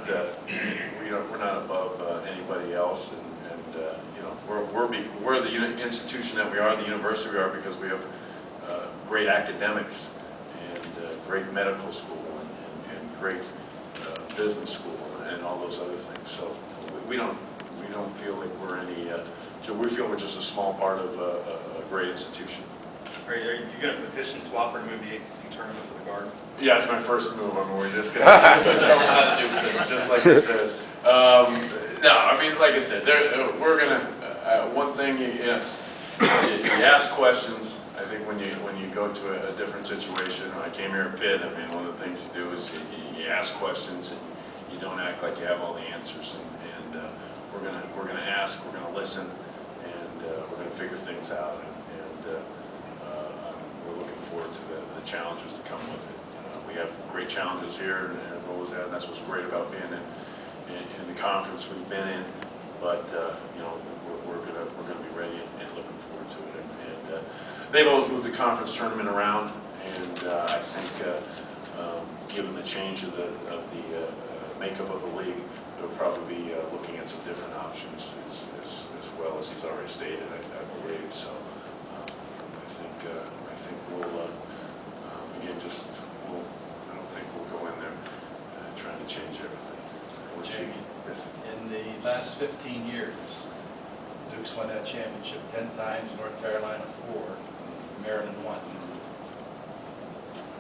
not we're not above anybody else, and you know, we're the institution that we are, the university we are, because we have great academics and great medical school and great business school and all those other things. So we don't feel like we're any. So we feel we're just a small part of a great institution. Are you going to petition Swapper to move the ACC tournament to the Garden? Yeah, it's my first move. I mean, we're just going to tell them how to do things, just like I said. No, I mean, like I said, we're going to. One thing, you ask questions. I think when you go to a different situation. When I came here at Pitt, I mean, one of the things you do is you ask questions and you don't act like you have all the answers. And we're gonna ask, we're gonna listen, and we're gonna figure things out. And we're looking forward to the challenges that come with it. We have great challenges here, and and that's what's great about being in the conference we've been in. But you know, we're gonna be ready and looking forward to it. And they've always moved the conference tournament around, and I think given the change of the makeup of the league, they'll probably be looking at some different options as well, as he's already stated, I believe. So I think we'll again I don't think we'll go in there trying to change everything. Jamie, yes. in the last 15 years, Duke's won that championship 10 times, North Carolina 4, Maryland 1.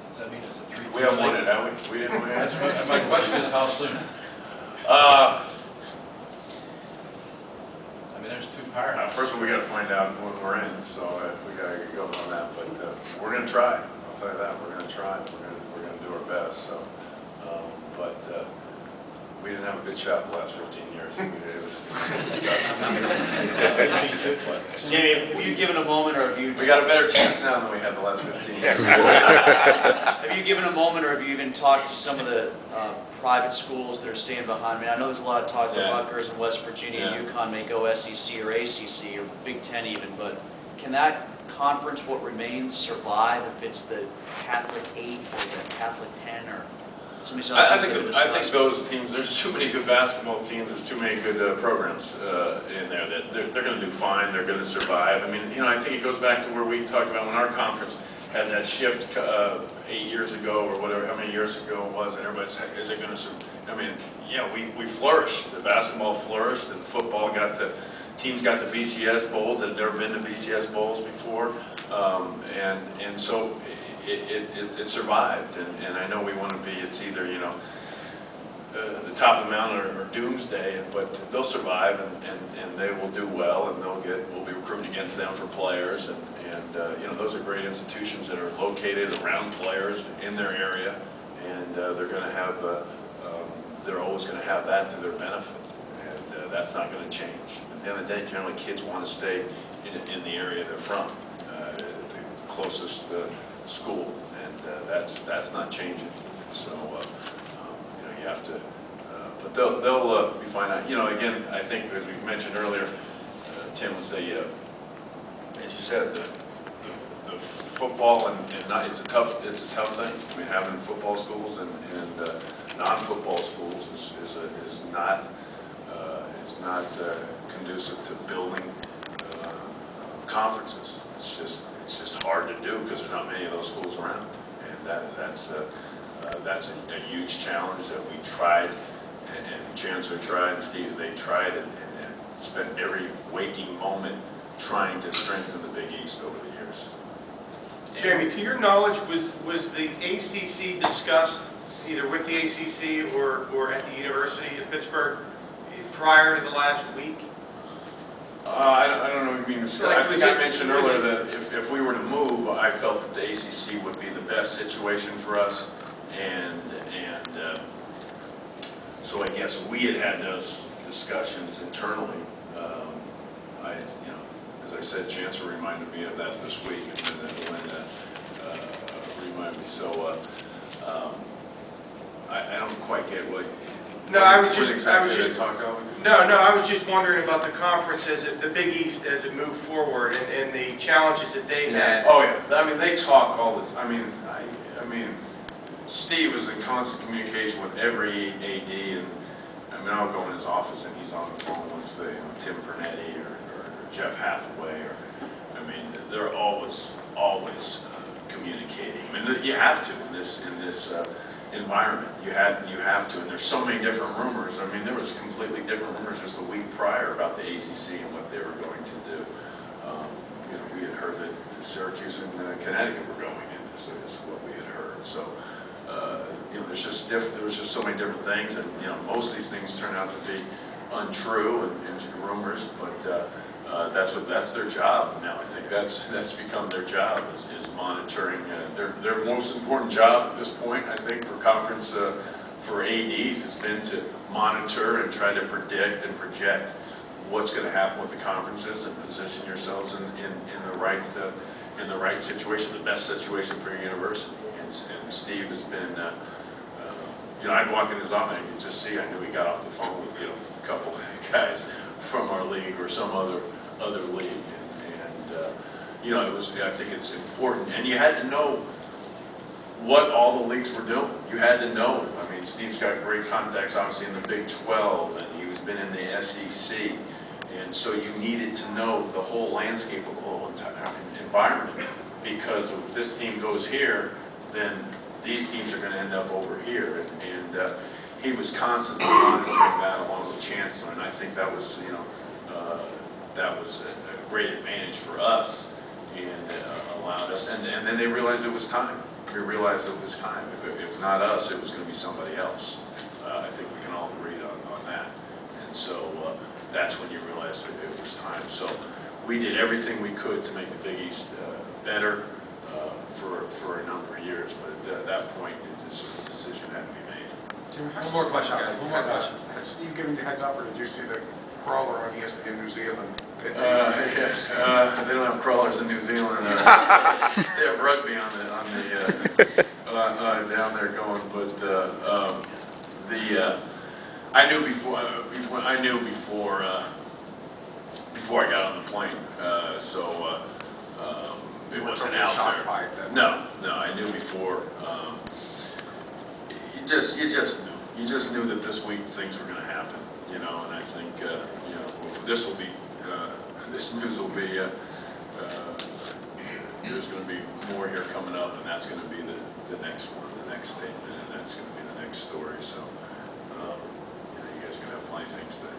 Does that mean it's a 3-2? We haven't won it, have we? We didn't win it. My question is, how soon? I mean, there's two powerhouses. first of all, we got to find out when we're in, so we got to go on that. But we're going to try. I'll tell you that. We're going to try. We're going to do our best. So, but we didn't have a good shot the last 15 years. Jamie, have you given a moment, or have you? We got a better chance now than we had the last 15 years. Have you given a moment, or have you even talked to some of the private schools that are staying behind? I mean, I know there's a lot of talk that Rutgers and West Virginia and UConn may go SEC or ACC or Big Ten even, but can that conference, what remains, survive if it's the Catholic 8 or the Catholic 10 or some of these other things? I think those teams, there's too many good basketball teams, there's too many good programs in there that they're going to do fine, they're going to survive. I mean, you know, I think it goes back to where we talked about when our conference had that shift 8 years ago or whatever, how many years ago it was, and everybody's like, is it going to, I mean, yeah, we flourished. The basketball flourished, and football teams got to BCS bowls that had never been to BCS bowls before, and so it survived. And I know we want to be, it's either, you know, the top of the mountain or doomsday, but they'll survive, and they will do well, and we'll be recruiting against them for players, and you know, those are great institutions that are located around players in their area, and they're going to have they're always going to have that to their benefit, and that's not going to change. At the end of the day, generally kids want to stay in the area they're from, the closest school, and that's not changing. So you know, you have to, but they'll be fine. You know, again, I think as we mentioned earlier, Tim, was as you said, the football and not, it's a tough thing. I mean, having football schools and non-football schools is not conducive to building conferences. It's just hard to do because there's not many of those schools around, and that's a huge challenge that we tried, and Chancellor tried, and Steve, they tried, and spent every waking moment trying to strengthen the Big East over the years. Jamie, to your knowledge, was the ACC discussed either with the ACC or at the University of Pittsburgh prior to the last week? I don't know what you mean. I think I mentioned earlier that if we were to move, I felt that the ACC would be the best situation for us, and so I guess we had those discussions internally. You know, as I said, Chancellor reminded me of that this week, and then Linda reminded me. So I don't quite get what. No, I was just wondering about the conference the Big East as it moved forward and the challenges that they had. Oh yeah, I mean they talk all the time. I mean, Steve was in constant communication with every AD, I mean, I'll go in his office and he's on the phone with Tim Pernetti or Jeff Hathaway, or I mean, they're always communicating. I mean, you have to in this environment. You have to, and there's so many different rumors. I mean, there was completely different rumors just a week prior about the ACC and what they were going to do. You know, we had heard that Syracuse and Connecticut were going in. So is what we had heard. So you know, there was just so many different things, and you know, most of these things turn out to be untrue and rumors, but that's their job now. I think that's become their job is monitoring. Their most important job at this point, I think, for conference for ADs has been to monitor and try to predict and project what's going to happen with the conferences and position yourselves in the right situation, the best situation for your university. And Steve has been, you know, I'd walk in his office and you could just see, I knew he got off the phone with, you know, a couple guys from our league or some other league. And you know, I think it's important. And you had to know what all the leagues were doing. You had to know. I mean, Steve's got great contacts, obviously, in the Big 12, and he's been in the SEC. And so you needed to know the whole landscape of the whole entire environment, because if this team goes here, then these teams are going to end up over here. And he was constantly monitoring that along with the chancellor, and I think that was, you know, that was a great advantage for us, and allowed us. And then they realized it was time. We realized it was time. If not us, it was going to be somebody else. I think we can all agree on that. And so that's when you realized it was time. So we did everything we could to make the Big East better for a number of years, but at that point, a decision had to be made. One more question, guys. One more question. Has Steve given you a heads up, or did you see the crawler on ESPN New Zealand? They don't have crawlers in New Zealand. They have rugby down there going, but I knew before I got on the plane, so it wasn't out there. No, I knew before. You just knew that this week things were going to happen, you know. And I think you know, this news will be. There's going to be more here coming up, and that's going to be the next one, the next statement, and that's going to be the next story. So you know, you guys are going to have plenty of things to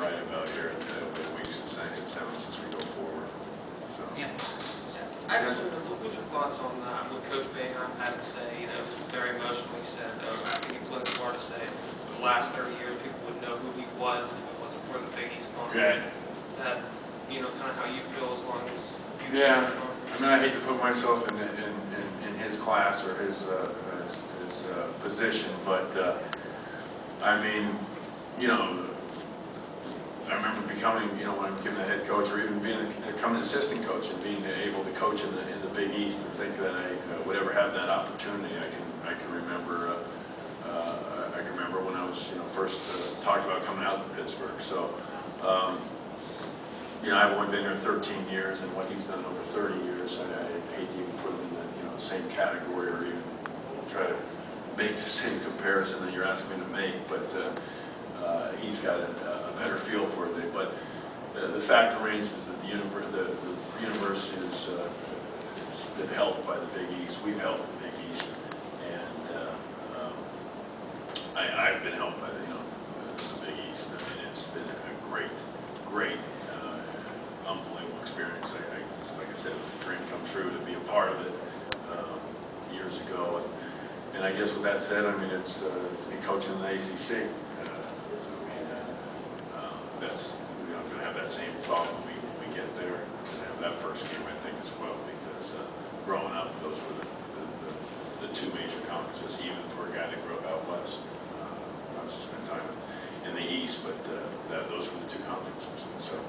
write about here in the weeks and months as we go forward. So. Yeah. I just what was your thoughts on what Coach Boeheim had to say? You know, it was very emotional. He said, I think he went so far to say, for the last 30 years, people would know who he was if it wasn't for the Big East Conference. Yeah. Is that, you know, kind of how you feel as long as you Yeah. I mean, I hate to put myself in his class or his position, but I mean, you know, I remember becoming, you know, when I became the head coach, or even becoming an assistant coach and being able to coach in the Big East, to think that I would ever have that opportunity. I can remember when I was, you know, first talked about coming out to Pittsburgh. So, you know, I've only been here 13 years, and what he's done over 30 years, I hate to even put him in the, you know, same category or even try to make the same comparison that you're asking me to make, but he's got a better feel for it. But the fact remains is that the university has been helped by the Big East. We've helped the Big East, and I've been helped by the Big East. I mean, it's been a great, unbelievable experience. Like I said, it was a dream come true to be a part of it years ago. And I guess with that said, I mean, it's to be coaching in the ACC. That's, you know, I'm going to have that same thought when we get there, and have that first game, I think, as well, because growing up, those were the two major conferences, even for a guy that grew up out west. Obviously spent time in the East, but those were the two conferences. And so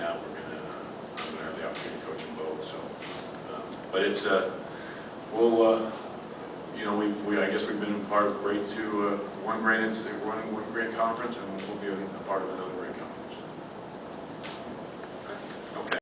now I'm going to have the opportunity to coach them both. So, but it's you know, I guess we've been part of one great conference, and we'll be a part of another